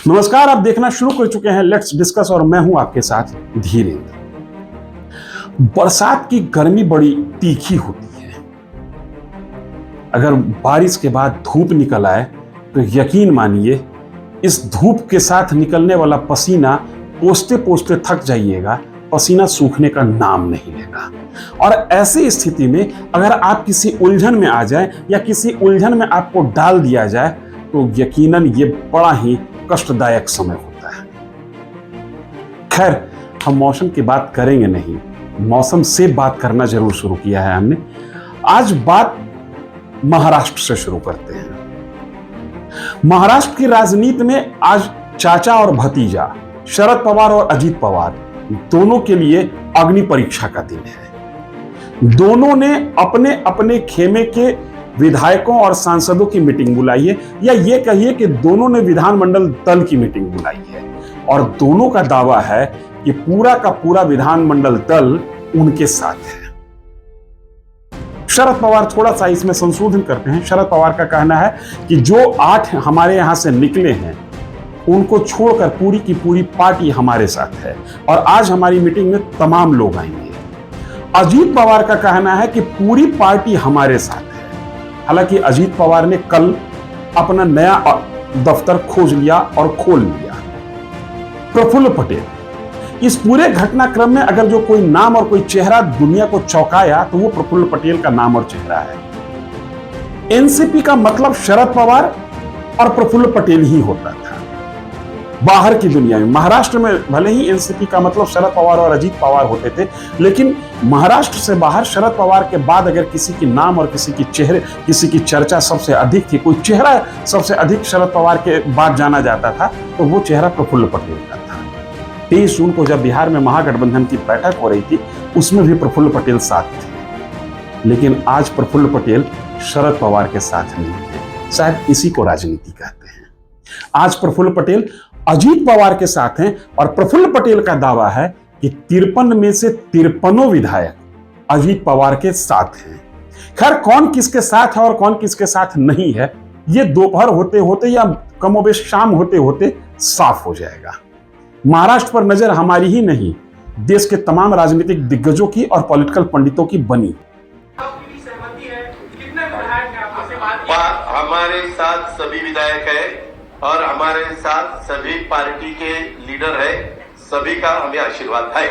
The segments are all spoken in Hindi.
नमस्कार, आप देखना शुरू कर चुके हैं लेट्स डिस्कस और मैं हूं आपके साथ धीरेन्द्र। बरसात की गर्मी बड़ी तीखी होती है। अगर बारिश के बाद धूप निकल आए तो यकीन मानिए इस धूप के साथ निकलने वाला पसीना पोंछते पोंछते थक जाइएगा, पसीना सूखने का नाम नहीं लेगा। और ऐसी स्थिति में अगर आप किसी उलझन में आ जाए या किसी उलझन में आपको डाल दिया जाए तो यकीनन ये बड़ा ही कष्टदायक समय होता है। खैर, हम मौसम की बात करेंगे नहीं, मौसम से बात करना जरूर शुरू किया है हमने। आज बात महाराष्ट्र से शुरू करते हैं। महाराष्ट्र की राजनीति में आज चाचा और भतीजा शरद पवार और अजीत पवार दोनों के लिए अग्नि परीक्षा का दिन है। दोनों ने अपने अपने खेमे के विधायकों और सांसदों की मीटिंग बुलाई है, या ये कहिए कि दोनों ने विधानमंडल दल की मीटिंग बुलाई है और दोनों का दावा है कि पूरा का पूरा विधानमंडल दल उनके साथ है। शरद पवार थोड़ा सा इसमें संशोधन करते हैं। शरद पवार का कहना है कि जो 8 हमारे यहां से निकले हैं उनको छोड़कर पूरी की पूरी पार्टी हमारे साथ है और आज हमारी मीटिंग में तमाम लोग आएंगे। अजीत पवार का कहना है कि पूरी पार्टी हमारे साथ है। हालांकि अजीत पवार ने कल अपना नया दफ्तर खोज लिया और खोल लिया। प्रफुल्ल पटेल, इस पूरे घटनाक्रम में अगर जो कोई नाम और कोई चेहरा दुनिया को चौंकाया तो वो प्रफुल्ल पटेल का नाम और चेहरा है। एनसीपी का मतलब शरद पवार और प्रफुल्ल पटेल ही होता था बाहर की दुनिया में। महाराष्ट्र में भले ही एनसीपी का मतलब शरद पवार और अजीत पवार होते थे, लेकिन महाराष्ट्र से बाहर शरद पवार के बाद अगर किसी की नाम और किसी की चेहरे, किसी की चर्चा सबसे अधिक थी, कोई चेहरा सबसे अधिक शरद पवार के बाद जाना जाता था तो वो चेहरा प्रफुल्ल पटेल का था। 23 जून को जब बिहार में महागठबंधन की बैठक हो रही थी उसमें भी प्रफुल्ल पटेल साथ थे, लेकिन आज प्रफुल्ल पटेल शरद पवार के साथ नहीं है। शायद इसी को राजनीति कहते हैं। आज प्रफुल्ल पटेल अजीत पवार के साथ हैं और प्रफुल्ल पटेल का दावा है कि 53 में से 53 विधायक अजीत पवार के साथ हैं। खैर, कौन किसके साथ है और कौन किसके साथ नहीं है ये दोपहर होते होते या कमोबेश शाम होते होते साफ हो जाएगा। महाराष्ट्र पर नजर हमारी ही नहीं, देश के तमाम राजनीतिक दिग्गजों की और पॉलिटिकल पंडितों की बनी। हमारे साथ सभी विधायक है और हमारे साथ सभी पार्टी के लीडर है, सभी का हमें आशीर्वाद है।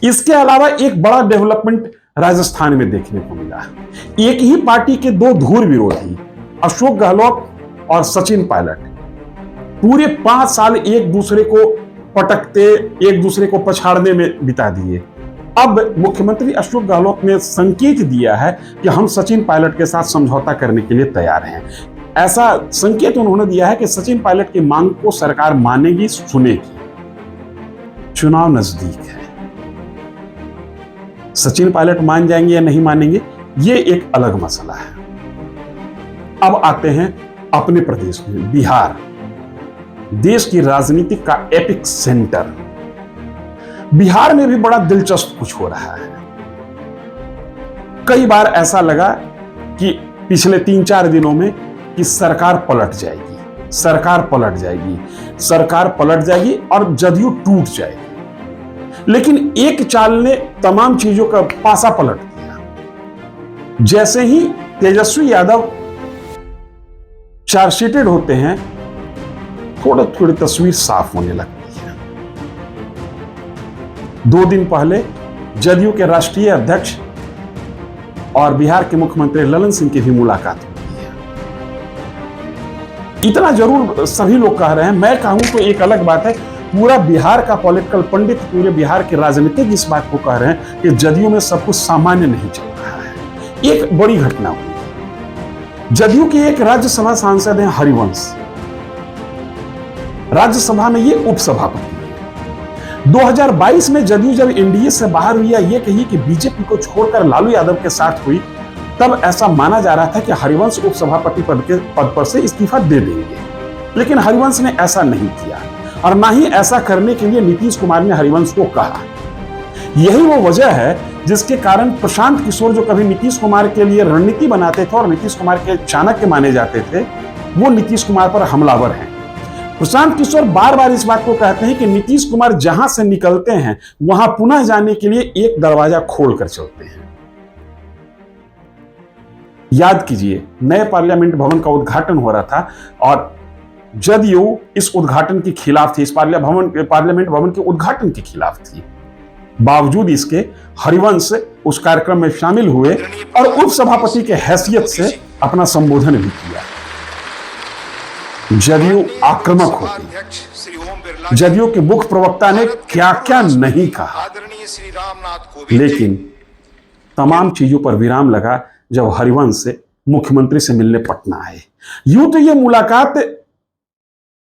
इसके अलावा एक बड़ा डेवलपमेंट राजस्थान में देखने को मिला। एक ही पार्टी के 2 धुर विरोधी अशोक गहलोत और सचिन पायलट पूरे 5 साल एक दूसरे को पटकते, एक दूसरे को पछाड़ने में बिता दिए। अब मुख्यमंत्री अशोक गहलोत ने संकेत दिया है कि हम सचिन पायलट के साथ समझौता करने के लिए तैयार हैं। ऐसा संकेत उन्होंने दिया है कि सचिन पायलट की मांग को सरकार मानेगी, सुनेगी। चुनाव नजदीक है, सचिन पायलट मान जाएंगे या नहीं मानेंगे ये एक अलग मसला है। अब आते हैं अपने प्रदेश में, बिहार, देश की राजनीति का एपिक सेंटर। बिहार में भी बड़ा दिलचस्प कुछ हो रहा है। कई बार ऐसा लगा कि पिछले 3-4 दिनों में कि सरकार पलट जाएगी, सरकार पलट जाएगी, सरकार पलट जाएगी और जदयू टूट जाएगी। लेकिन एक चाल ने तमाम चीजों का पासा पलट दिया। जैसे ही तेजस्वी यादव चार्जशीटेड होते हैं, थोड़ी थोड़ी तस्वीर साफ होने लगती है। 2 दिन पहले जदयू के राष्ट्रीय अध्यक्ष और बिहार के मुख्यमंत्री ललन सिंह की भी मुलाकात हुई है। इतना जरूर सभी लोग कह रहे हैं, मैं कहूं तो एक अलग बात है, पूरा बिहार का पॉलिटिकल पंडित, पूरे बिहार के राजनीतिक इस बात को कह रहे हैं कि जदयू में सब कुछ सामान्य नहीं चल रहा है। एक बड़ी घटना हुई, जदयू के एक राज्यसभा सांसद हैं हरिवंश, राज्यसभा में ये उपसभापति है। 2022 में जदयू जब एनडीए से बाहर हुई, ये कही कि बीजेपी को छोड़कर लालू यादव के साथ हुई, तब ऐसा माना जा रहा था कि हरिवंश उपसभापति पद पर से इस्तीफा दे देंगे। लेकिन हरिवंश ने ऐसा नहीं किया और ना ही ऐसा करने के लिए नीतीश कुमार ने हरिवंश को कहा। यही वो वजह है जिसके कारण प्रशांत किशोर, जो कभी नीतीश कुमार के लिए रणनीति बनाते थे और नीतीश कुमार के चाणक्य माने जाते थे, वो नीतीश कुमार पर हमलावर हैं। प्रशांत किशोर बार बार इस बात को कहते हैं कि नीतीश कुमार जहां से निकलते हैं वहां पुनः जाने के लिए एक दरवाजा खोलकर चलते हैं। याद कीजिए, नए पार्लियामेंट भवन का उद्घाटन हो रहा था और जदयू इस उद्घाटन के खिलाफ थी, इस पार्लियामेंट भवन के उद्घाटन के खिलाफ थी। बावजूद इसके हरिवंश उस कार्यक्रम में शामिल हुए और उपसभापति के हैसियत से अपना संबोधन भी किया। जदयू आक्रामक हो गई। जदयू के मुख्य प्रवक्ता ने क्या क्या नहीं कहा, लेकिन तमाम चीजों पर विराम लगा जब हरिवंश से मुख्यमंत्री से मिलने पटना आए। यूं तो यह मुलाकात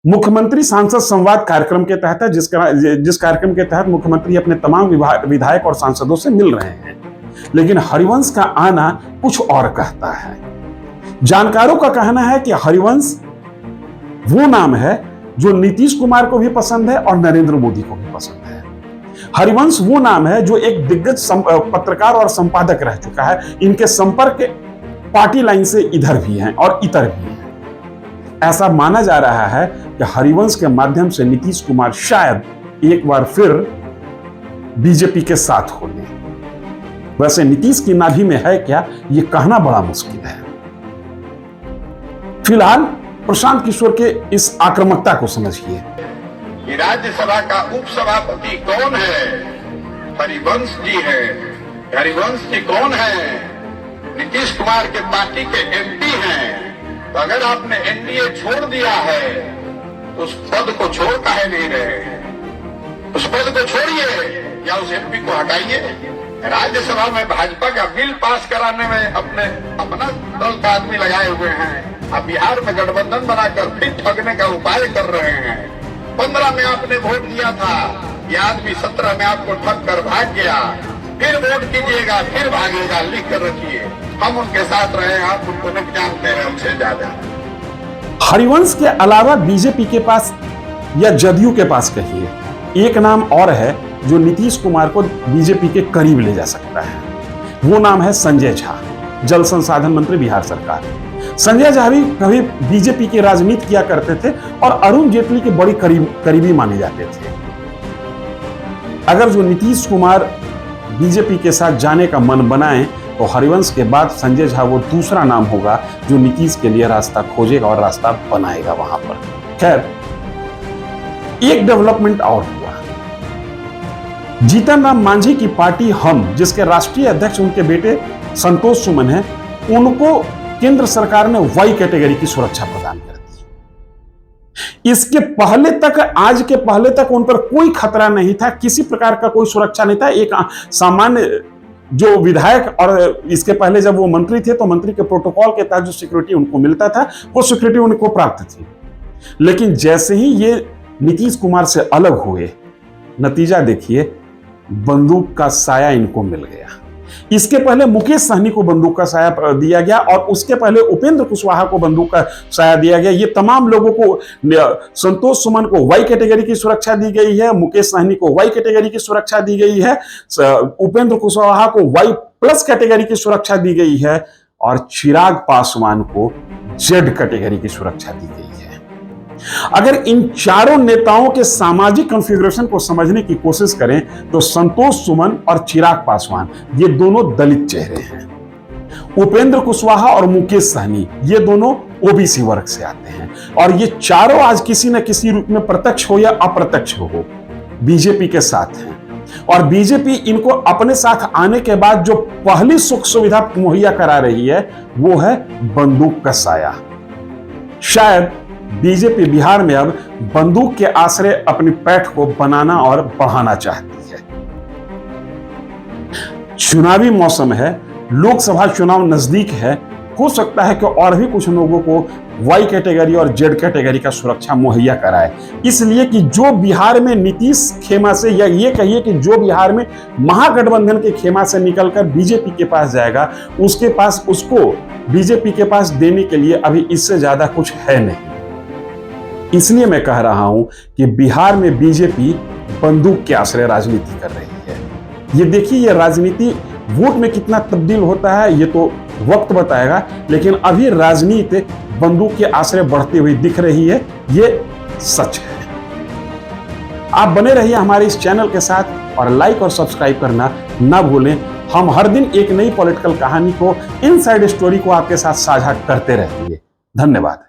मुख्यमंत्री सांसद संवाद कार्यक्रम के तहत है, जिस कार्यक्रम के तहत मुख्यमंत्री अपने तमाम विधायक और सांसदों से मिल रहे हैं, लेकिन हरिवंश का आना कुछ और कहता है। जानकारों का कहना है कि हरिवंश वो नाम है जो नीतीश कुमार को भी पसंद है और नरेंद्र मोदी को भी पसंद है। हरिवंश वो नाम है जो एक दिग्गज पत्रकार और संपादक रह चुका है। इनके संपर्क पार्टी लाइन से इधर भी हैं और इतर भी हैं। ऐसा माना जा रहा है कि हरिवंश के माध्यम से नीतीश कुमार शायद एक बार फिर बीजेपी के साथ हो लें। वैसे नीतीश की नाभि में है क्या, यह कहना बड़ा मुश्किल है। फिलहाल प्रशांत किशोर के इस आक्रामकता को समझिए कि राज्यसभा का उपसभापति कौन है? हरिवंश जी है। हरिवंश जी कौन है? नीतीश कुमार के पार्टी के एमपी हैं। तो अगर आपने एनडीए छोड़ दिया है तो उस पद को छोड़ काहे नहीं रहे? उस पद को छोड़िए या उस एमपी को हटाइए। राज्यसभा में भाजपा का बिल पास कराने में अपना दल का आदमी लगाए हुए हैं। अब बिहार में गठबंधन बनाकर फिर ठगने का उपाय कर रहे हैं। 15 में आपने वोट दिया था, ये आदमी 17 में आपको ठग कर भाग गया। फिर वोट कीजिएगा, फिर भागेगा। लिख कर रखिए, हम उनके साथ रहे, आप उनको नहीं जानते हैं हमसे ज्यादा। हरिवंश के अलावा बीजेपी के पास या जदयू के पास कहिए, एक नाम और है जो नीतीश कुमार को बीजेपी के करीब ले जा सकता है। वो नाम है संजय झा, जल संसाधन मंत्री बिहार सरकार। संजय झा भी कभी बीजेपी की राजनीति किया करते थे और अरुण जेटली के बड़ी करीबी माने जाते थे। अगर जो नीतीश कुमार बीजेपी के साथ जाने का मन बनाए तो हरिवंश के बाद संजय झा वो दूसरा नाम होगा जो नीतीश के लिए रास्ता खोजेगा और रास्ता बनाएगा वहां पर। खैर, एक डेवलपमेंट और हुआ। जीतन राम मांझी की पार्टी हम, जिसके राष्ट्रीय अध्यक्ष उनके बेटे संतोष सुमन है, उनको केंद्र सरकार ने वाई कैटेगरी की सुरक्षा प्रदान कर दी। इसके पहले तक, आज के पहले तक उन पर कोई खतरा नहीं था, किसी प्रकार का कोई सुरक्षा नहीं था। एक सामान्य जो विधायक, और इसके पहले जब वो मंत्री थे तो मंत्री के प्रोटोकॉल के तहत जो सिक्योरिटी उनको मिलता था वो सिक्योरिटी उनको प्राप्त थी। लेकिन जैसे ही ये नीतीश कुमार से अलग हुए, नतीजा देखिए, बंदूक का साया इनको मिल गया। इसके पहले मुकेश सहनी को बंदूक का साया दिया गया और उसके पहले उपेंद्र कुशवाहा को बंदूक का साया दिया गया। ये तमाम लोगों को, संतोष सुमन को वाई कैटेगरी की सुरक्षा दी गई है, मुकेश सहनी को वाई कैटेगरी की सुरक्षा दी गई है, उपेंद्र कुशवाहा को वाई प्लस कैटेगरी की सुरक्षा दी गई है और चिराग पासवान को जेड कैटेगरी की सुरक्षा दी गई है। अगर इन चारों नेताओं के सामाजिक कॉन्फ़िगरेशन को समझने की कोशिश करें तो संतोष सुमन और चिराग पासवान ये दोनों दलित चेहरे हैं। उपेंद्र कुशवाहा और मुकेश सहनी ये दोनों ओबीसी वर्ग से आते हैं और ये चारों आज किसी न किसी रूप में प्रत्यक्ष हो या अप्रत्यक्ष हो बीजेपी के साथ हैं। और बीजेपी इनको अपने साथ आने के बाद जो पहली सुख सुविधा मुहैया करा रही है वो है बंदूक का साया। शायद बीजेपी बिहार में अब बंदूक के आश्रय अपनी पैठ को बनाना और बढ़ाना चाहती है। चुनावी मौसम है, लोकसभा चुनाव नजदीक है, हो सकता है कि और भी कुछ लोगों को वाई कैटेगरी और जेड कैटेगरी का सुरक्षा मुहैया कराए, इसलिए कि जो बिहार में नीतीश खेमा से, या ये कहिए कि जो बिहार में महागठबंधन के खेमा से निकलकर बीजेपी के पास जाएगा, उसके पास, उसको बीजेपी के पास देने के लिए अभी इससे ज्यादा कुछ है नहीं। इसलिए मैं कह रहा हूं कि बिहार में बीजेपी बंदूक के आश्रय राजनीति कर रही है। ये देखिए, ये राजनीति वोट में कितना तब्दील होता है ये तो वक्त बताएगा, लेकिन अभी राजनीति बंदूक के आश्रय बढ़ती हुई दिख रही है, ये सच है। आप बने रहिए हमारे इस चैनल के साथ और लाइक और सब्सक्राइब करना ना भूलें। हम हर दिन एक नई पॉलिटिकल कहानी को, इनसाइड स्टोरी को आपके साथ साझा करते रहेंगे। धन्यवाद।